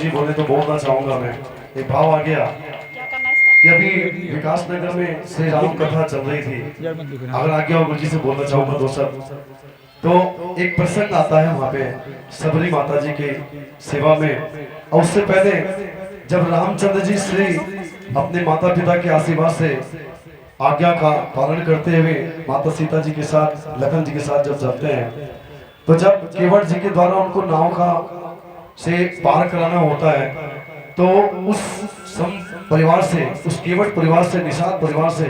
जी बोले तो बोलना चाहूंगा मैं। एक भाव आ गया कि अभी विकास नगर में श्री राम कथा चल रही थी, अगर आगे और गुरु जी से बोलना चाहूंगा दो शब्द। तो एक प्रसंग आता है वहाँ पे सबरी माता जी की सेवा में, और उससे पहले जब रामचंद्र जी श्री अपने माता पिता के आशीर्वाद से आज्ञा का पालन करते हुए माता सीता जी के साथ लखन जी के साथ जब चलते हैं, तो जब केवट जी के द्वारा उनको नाव का से पार कराना होता है, तो उस परिवार से, उस केवट परिवार से, निषाद परिवार से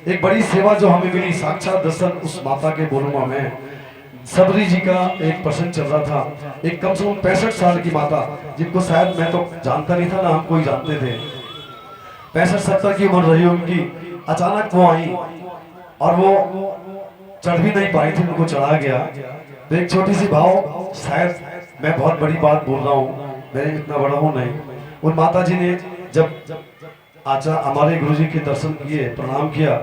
एक बड़ी सेवा जो हमें मिली, साक्षात दर्शन उस माता के बोलुमा में। सबरी जी का एक प्रसंग चल रहा था, एक कम से कम 65 साल की माता, जिनको शायद मैं तो जानता नहीं था ना, हम कोई जानते थे। 65-70 की उम्र रही उनकी। अचानक वो आई और वो चढ़ भी नहीं पाई थी, उनको चढ़ा गया। तो एक छोटी सी भाव, शायद मैं बहुत बड़ी बात बोल रहा हूँ, मैं इतना बड़ा हूँ नहीं। उन माता जी ने जब हमारे गुरुजी के दर्शन किए, प्रणाम किया,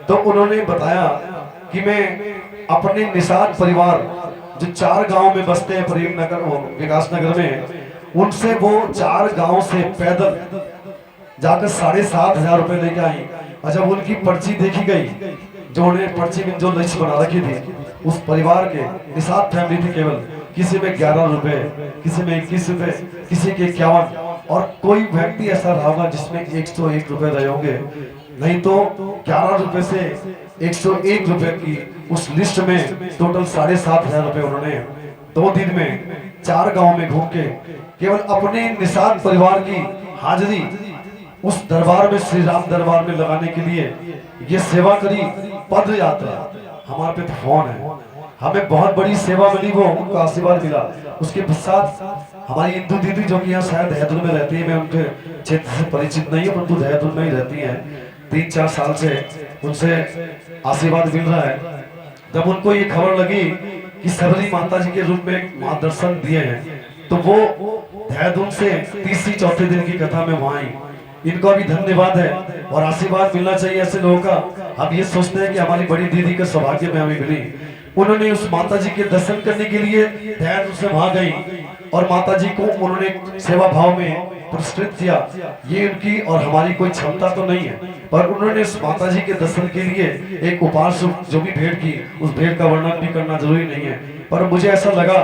तो उन्होंने बताया कि मैं अपने निषाद परिवार जो 4 गांव में बसते हैं प्रेम नगर विकास नगर में, उनसे वो 4 गांव से पैदल जाकर 7,500 रुपए लेके आई। और जब उनकी पर्ची देखी गई, जो उन्हें पर्ची में जो लिस्ट बना रखी थी, उस परिवार के निषाद फैमिली थी केवल, किसी में 11 रुपए, किसी में 21 रुपए, किसी के 51, और कोई व्यक्ति ऐसा रहा होगा जिसमें 101 रुपए रहे होंगे, नहीं तो 11 रुपए से 101 रुपए की उस लिस्ट में टोटल 7,500 रुपए उन्होंने 2 दिन में 4 गांव में घूम के केवल अपने निषाद परिवार की हाजिरी उस दरबार में, श्री राम दरबार में लगाने के लिए ये सेवा करी। पद यात्रा, हमारे पे तो फोन है, हमें बहुत बड़ी सेवा मिली, वो उनका आशीर्वाद मिला। उसके साथ हमारी इंदु दीदी जो कि यहाँ शायद देहरादून में रहती है, मैं उनके क्षेत्र से परिचित नहीं हूँ, परंतु देहरादून में ही रहती है। 3-4 साल से उनसे आशीर्वाद मिल रहा है। जब उनको ये खबर लगी कि सबरी माता जी के रूप में मां दर्शन दिए हैं, तो वो देहरादून से तीसरी-चौथे दिन की कथा में वहां आई। इनका भी धन्यवाद है और आशीर्वाद मिलना चाहिए ऐसे लोगों का। हम ये सोचते हैं कि हमारी बड़ी दीदी का सौभाग्य में हमें मिली। उन्होंने उस माता जी के दर्शन करने के लिए देहरादून से वहां गई और माता जी को उन्होंने सेवा भाव में पुरस्कृत किया। ये उनकी और हमारी कोई क्षमता तो नहीं है, पर उन्होंने उस माता जी के दर्शन के लिए एक उपहार जो भी भेंट की, उस भेंट का वर्णन भी करना जरूरी नहीं है, पर मुझे ऐसा लगा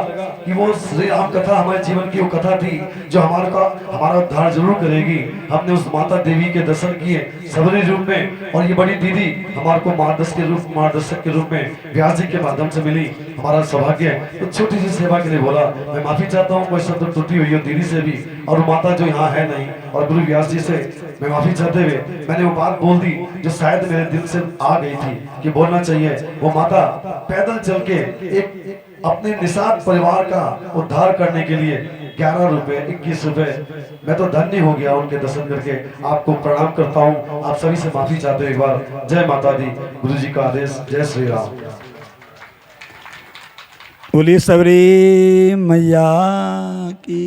कि वो श्री राम कथा हमारे जीवन की वो कथा थी जो हमारा उद्धार जरूर करेगी। हमने उस माता देवी के दर्शन किए सबरी रूप में, और ये बड़ी दीदी हमारे को मार्गदर्शक के रूप में व्यास जी के माध्यम से मिली। हमारा सौभाग्य है। तो छोटी सी सेवा के लिए बोला, मैं माफी चाहता हूँ कोई शब्द त्रुटि हुई हो दीदी से भी, और माता जो यहाँ है नहीं, और गुरु व्यास जी से मैं माफी चाहते हुए मैंने वो बात बोल दी जो शायद मेरे दिल से आ गई थी कि बोलना चाहिए। वो माता पैदल चल के एक अपने निषाद परिवार का उद्धार करने के लिए 11 रुपए, 21 रुपए, मैं तो धन्य हो गया उनके दर्शन करके। आपको प्रणाम करता हूँ, आप सभी से माफी चाहते हुए एक बार जय माता दी, गुरु जी का आदेश, जय श्री राम। बोलिए सबरी मैया की।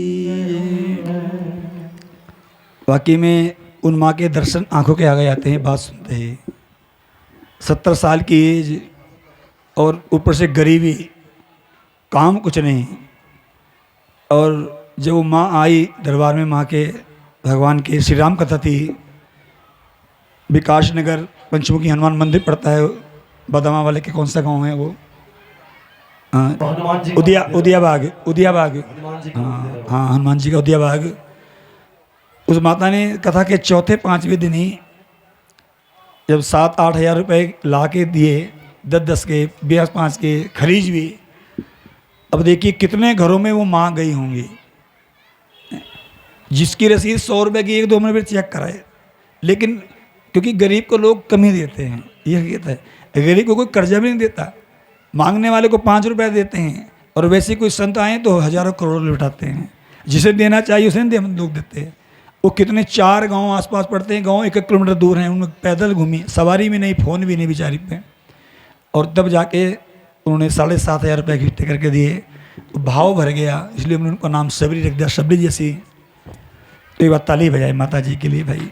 वाकई में उन माँ के दर्शन आंखों के आगे आते हैं बात सुनते ही। 70 साल की एज और ऊपर से गरीबी, काम कुछ नहीं, और जब वो माँ आई दरबार में, माँ के भगवान के श्री राम कथा थी। विकास नगर पंचमुखी हनुमान मंदिर पड़ता है, बदामा वाले के कौन सा गांव है वो, उदियाबाग। हाँ, हनुमान जी का उदियाबाग। उस माता ने कथा के चौथे 5वें दिन ही जब 7-8 हज़ार रुपये ला के दिए, 10-10 के, 20-5 के खरीज भी। अब देखिए कितने घरों में वो माँ गई होंगी, जिसकी रसीद 100 रुपये की 1-2 मिनट में चेक कराए, लेकिन क्योंकि गरीब को लोग कम ही देते हैं, ये कहता है। गरीब को कोई कर्जा भी नहीं देता, मांगने वाले को 5 रुपये देते हैं, और वैसे कोई संत आए तो हजारों करोड़ों लुटाते हैं। जिसे देना चाहिए उसे लोग देते हैं। वो कितने 4 गांव आसपास पड़ते हैं, गांव 1-1 किलोमीटर दूर हैं, उनमें पैदल घूमी, सवारी भी नहीं, फ़ोन भी नहीं बेचारी पे, और तब जाके उन्होंने 7,500 रुपये इकट्ठे करके दिए। तो भाव भर गया, इसलिए उन्होंने उनका नाम सबरी रख दिया, सबरी जैसी। तो एक बार ताली बजाए माता जी के लिए भाई।